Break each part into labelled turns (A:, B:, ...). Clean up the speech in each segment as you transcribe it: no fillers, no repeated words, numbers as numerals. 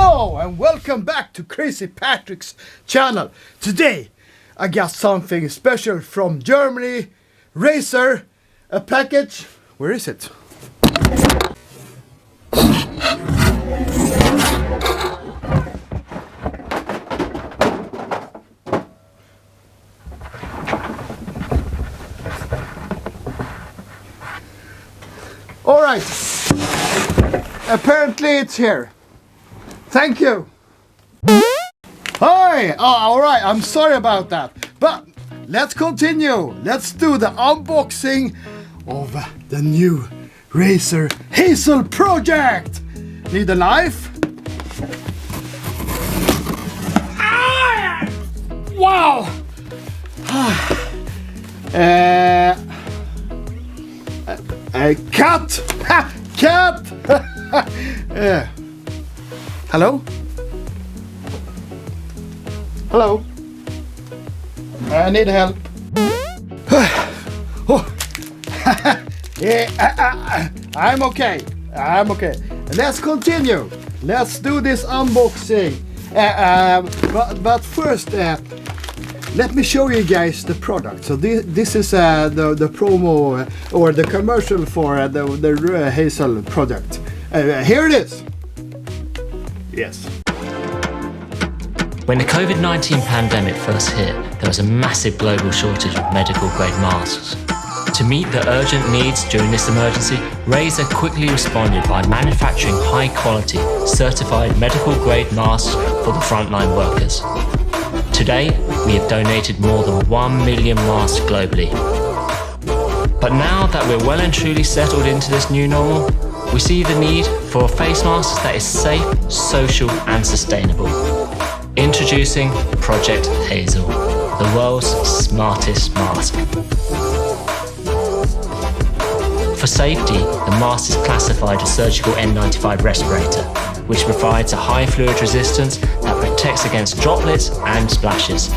A: Hello and welcome back to Crazy Patrick's channel. Today I got something special from Germany, Razer, a package. Where is it? Alright, apparently it's here. Thank you. Hi! Alright, I'm sorry about that. But let's continue. Let's do the unboxing of the new Razer Hazel project. Need a knife? Ah! Wow! Cat! Cat! Hello? Hello? I need help. I'm okay. I'm okay. Let's continue. Let's do this unboxing. But first, let me show you guys the product. So this is the promo or the commercial for the Hazel product. Here it is. Yes.
B: When the COVID-19 pandemic first hit, there was a massive global shortage of medical-grade masks. To meet the urgent needs during this emergency, Razer quickly responded by manufacturing high-quality, certified medical-grade masks for the frontline workers. Today, we have donated more than 1 million masks globally. But now that we're well and truly settled into this new normal, we see the need for a face mask that is safe, social and sustainable. Introducing Project Hazel, the world's smartest mask. For safety, the mask is classified as surgical N95 respirator, which provides a high fluid resistance that protects against droplets and splashes.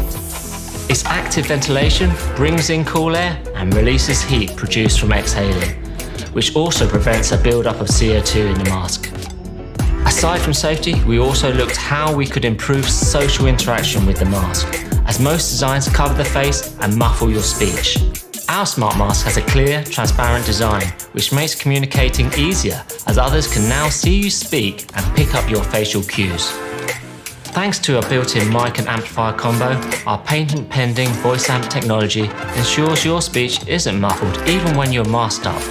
B: Its active ventilation brings in cool air and releases heat produced from exhaling, which also prevents a build-up of CO2 in the mask. Aside from safety, we also looked how we could improve social interaction with the mask, as most designs cover the face and muffle your speech. Our smart mask has a clear, transparent design, which makes communicating easier, as others can now see you speak and pick up your facial cues. Thanks to a built-in mic and amplifier combo, our patent-pending voice amp technology ensures your speech isn't muffled even when you're masked up.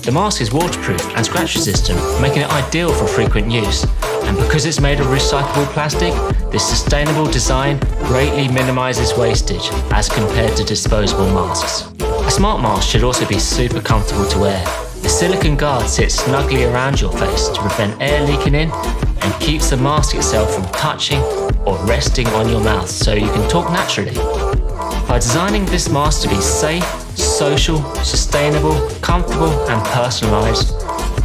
B: The mask is waterproof and scratch resistant, making it ideal for frequent use. And because it's made of recyclable plastic, this sustainable design greatly minimises wastage as compared to disposable masks. A smart mask should also be super comfortable to wear. The silicone guard sits snugly around your face to prevent air leaking in and keeps the mask itself from touching or resting on your mouth so you can talk naturally. By designing this mask to be safe, social, sustainable, comfortable and personalised,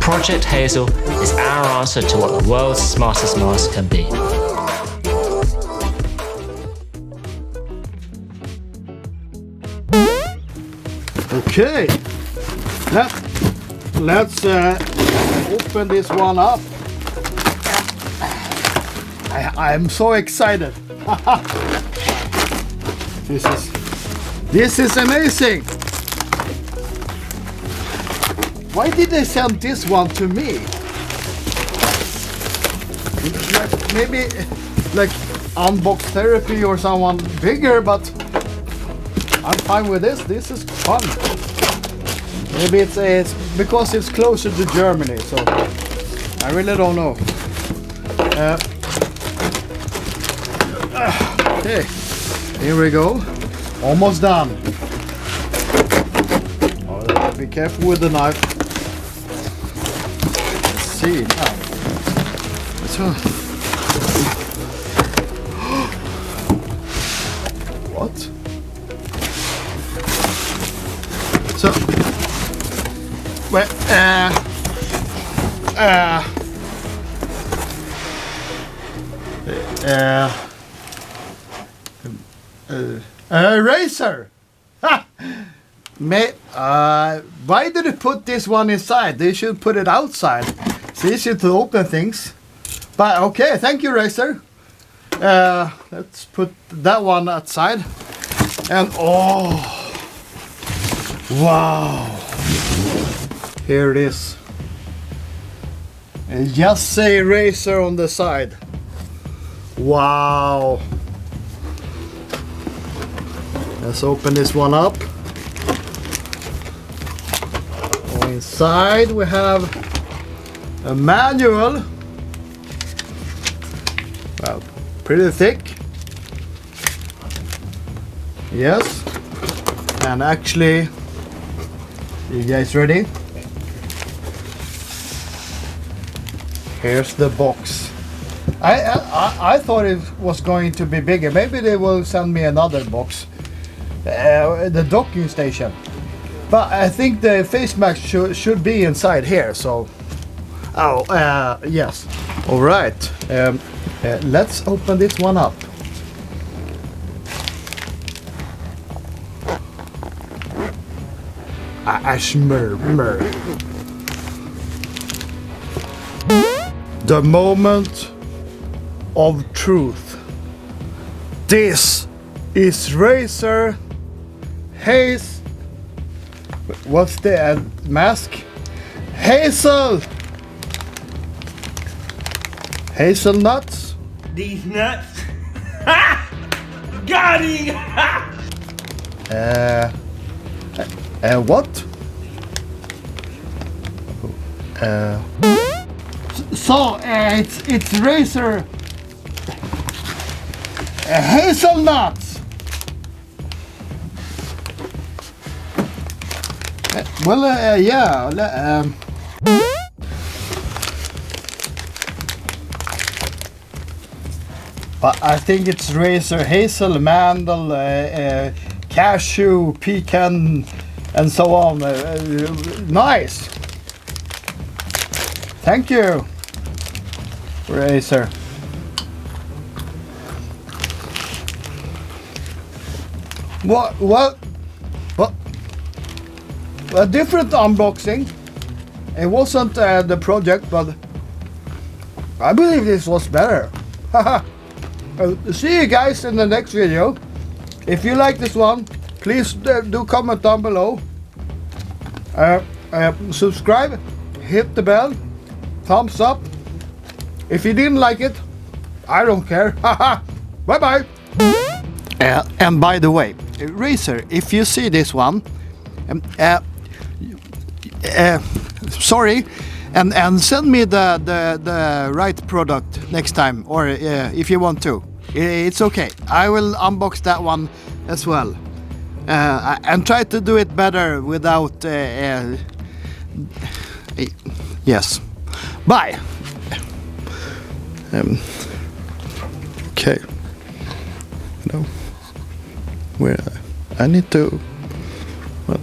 B: Project Hazel is our answer to what the world's smartest mask can be.
A: Okay, let's open this one up. I'm so excited. This is amazing. Why did they send this one to me? Maybe like unbox therapy or someone bigger, but I'm fine with this. This is fun. Maybe it's because it's closer to Germany, so I really don't know. Okay, here we go. Almost done. Oh, be careful with the knife. Let's see now. What? So, well, Razer. Ha! Why did they put this one inside? They should put it outside. It's easier to open things. But okay, thank you, Razer. Let's put that one outside. And oh, wow. Here it is. And just say Razer on the side. Wow. Let's open this one up. Inside we have a manual. Well, pretty thick. Yes. And actually, you guys ready? Here's the box. I thought it was going to be bigger. Maybe they will send me another box. The docking station. But I think the face mask should be inside here. So, yes. All right. Let's open this one up. The moment of truth. This is Razer Haze. What's the mask? Hazel. Hazelnuts.
C: These nuts. Got him.
A: What? So it's Razer hazelnuts. Well, yeah. But I think it's Razer Hazel, mandel, cashew, pecan, and so on. Nice. Thank you, Razer. What? A different unboxing. It wasn't the project, but I believe this was better. See you guys in the next video. If you like this one, please do comment down below. Subscribe, hit the bell, thumbs up. If you didn't like it, I don't care. Bye bye. And by the way, Razer, if you see this one, sorry, and send me the right product next time, or if you want to, it's okay. I will unbox that one as well, and try to do it better without. Yes, bye. Okay. No, where I need to. Well.